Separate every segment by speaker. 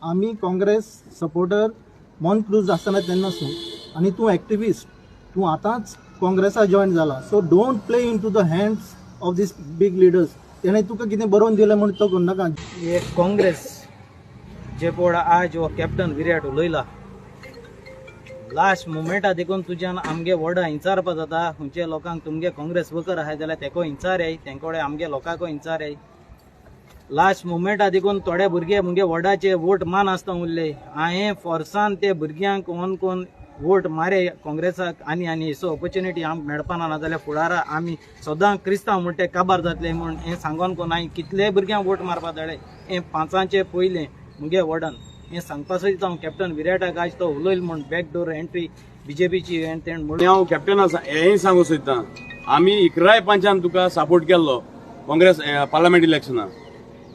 Speaker 1: आम्ही Congress supporter मॉन cruise आसतना तेन्नासून आणि तू ॲक्टिविस्ट, तू आतांच काँग्रेसा जॉईन जाला. So don't play into the hands of these big leaders. तेणें तुका कितें बरोवन दिलें म्हणून तो करूं नाका.
Speaker 2: हे काँग्रेस जे पळय आज हो कॅप्टन विराट उलयला, लास्ट मुमेंटा देखून तुज्यान आमगे व्हडा इंचारपा जाता. खंयचे लोकांक तुमगे काँग्रेस वर्कर आहाय जाल्यार तेको इंचाराय, तेंकोडे आमगे लोकांको इंचाराय. लास्ट मुमेंटा देखून थोडे भुरगे मुगे वोटाचे वोट मान आसता उरले. हांवें फोर्सान ते भुरग्यांक कोण वोट मारे काँग्रेसाक आनी असो ऑपॉर्च्युनिटी आमकां मेळपाना ना जाल्यार फुडारा आमी सदां क्रिस्तांव म्हणटे काबार जातले म्हूण हें सांगोन कोण हांवें कितले भुरग्यांक वोट मारपा धाडले. हें 5चे पयलें मुगे वोडान हें सांगपा सोदता हांव कॅप्टन विराटाक आज तो उलयल म्हूण बॅकडोर एंट्री बीजेपीची तेण म्हणून
Speaker 3: हांव कॅप्टना हेंय सांगूं सोदतां. आमी 11 पंचान तुका सपोर्ट केल्लो काँग्रेस पार्लमेंट इलेक्शनाक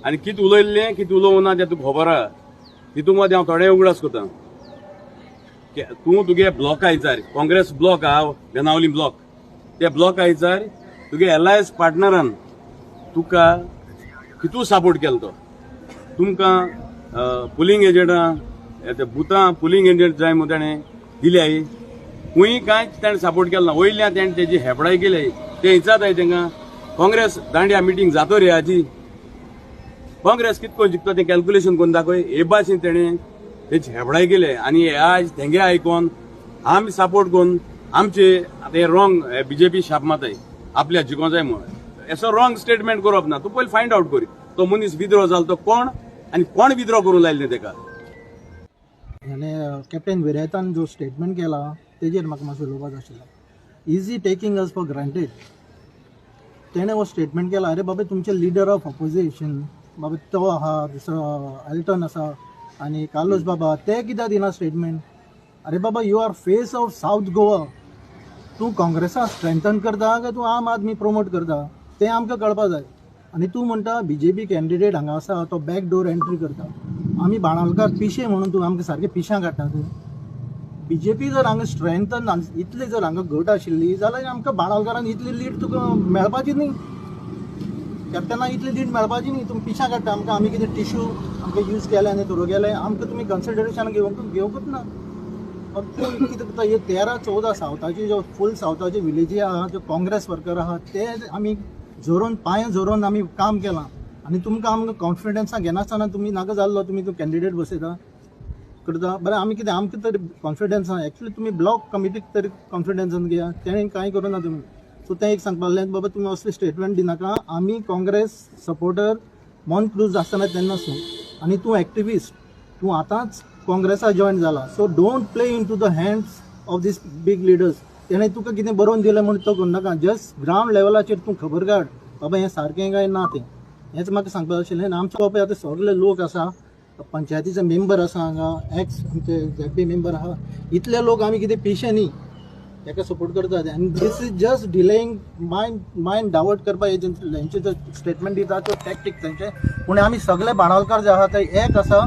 Speaker 3: आनी कितें उलयल्लें कितें उलोवं ना तें तुका खबर आहा. तितून मदें हांव थोडें उगडास करतां. तूं तुगे ब्लॉका विचार, काँग्रेस ब्लॉक आहा बेनावली ब्लॉक, त्या ब्लॉका विचार तुगे एलायन्स पार्टनरान तुका कितू सपोर्ट केलो तो. तुमकां पुलिंग एजंटां बुथां पुलिंग एजंट जाय म्हूण ताणें दिल्याय, खूंय कांयच ताणें सपोर्ट केलो ना. वयल्यान ताणें तेजी हेपडाय केली. ते विचारताय तांकां काँग्रेस दांडिया मिटींग जातो रे हाजी, काँग्रेस कितको जिखतो तें कॅल्क्युलेशन करून दाखय. हे भाशेन तेणें तेची हेपडाय केले आनी आज तेंगे आयकोन आमी सपोर्ट करून आमचे ते रॉंग बीजेपी शाप माताय आपल्या जिखो जाय म्हणून. असो रॉंग स्टेटमेंट करप ना. तूं पयलीं फायंड आउट कर तो मनीस विद्रो जालो तो कोण आनी कोण विद्रो करूं लायले तेका.
Speaker 1: आनी कॅप्टन विराटान जो स्टेटमेंट केला तेजेर म्हाका मातसो उलोवपाक जाय आशिल्लो. Easy taking us for granted. तेणें हो स्टेटमेंट केला, अरे बाबा तुमचे लिडर ऑफ ऑपोजिशन बाबा तो आहा, दुसरो एल्टन आसा आनी कार्लोस बाबा, ते कित्याक दिना स्टेटमेंट. अरे बाबा you are face of South Goa. तूं काँग्रेसा स्ट्रेंथन करता काय तूं आम आदमी प्रमोट करता तें आमकां कळपाक जाय. आनी तूं म्हणटा बीजेपी कॅन्डिडेट हांगा आसा तो बॅक डोर एंट्री करता. आमी बाणावलकार पिशे म्हणून तूं आमकां सारकें पिशां काडटात. बीजेपी जर हांगा स्ट्रेंथन इतली जर हांगा घट आशिल्ली जाल्यार आमकां बाणावलकारान इतली लीड तुका मेळपाची न्ही. कॅप्टना इतली लीड मेळपाची न्ही. तुमी पिशां काडटा आमकां. आमी कितें टिश्यू आमकां यूज केले आनी थोडो गेले आमकां तुमी कन्सिडरेशन घेवंकूच ना. कितें करता हे 13-14 सावथाचे ज्यो फूल सावथाचे विलेजी आहा ज्यो काँग्रेस वर्कर आहा ते आमी जोरून पांय जोरून आमी काम केलां आनी तुमकां आमकां कॉन्फिडन्सान घेनासतना तुमी नाका जाल्लो तुमी तो कॅन्डिडेट बसयता करता. बरें आमी कितें आमकां तरी कॉन्फिडन्सान एक्चुली तुमी ब्लॉक कमिटीक तरी कॉन्फिडन्सान घेया. तेणें कांय करूं ना तुमी. सो तें एक सांगपाक लागलें बाबा तुमी असले स्टेटमेंट दिनाका. आमी काँग्रेस सपोर्टर मॉन क्रूज आसतना तेन्नासून आनी तूं ॲक्टिविस्ट, तूं आतांच काँग्रेसा जॉईन जाला. So don't play into the hands of these big leaders. तेणें तुका कितें बरोवन दिलें म्हणून तो करूं नाका. जस्ट ग्रावंड लेवलाचेर तूं खबर काड बाबा हें सारकें काय ना तें. हेंच म्हाका सांगपाक आशिल्लें. आमचे बाबा आतां सगळे लोक आसा, पंचायतीचे मेंबर आसा हांगा, एक्स आमचे झॅड पी मेंबर आहा, इतले लोक आमी कितें पिशे न्ही ताका सपोर्ट करतात. आनी this is just delaying mind divert करपाक हेंचे जो स्टेटमेंट दिता तो टॅक्टीक तेंचे. पूण आमी सगळे बाणावलकार जे आहा ते एक आसा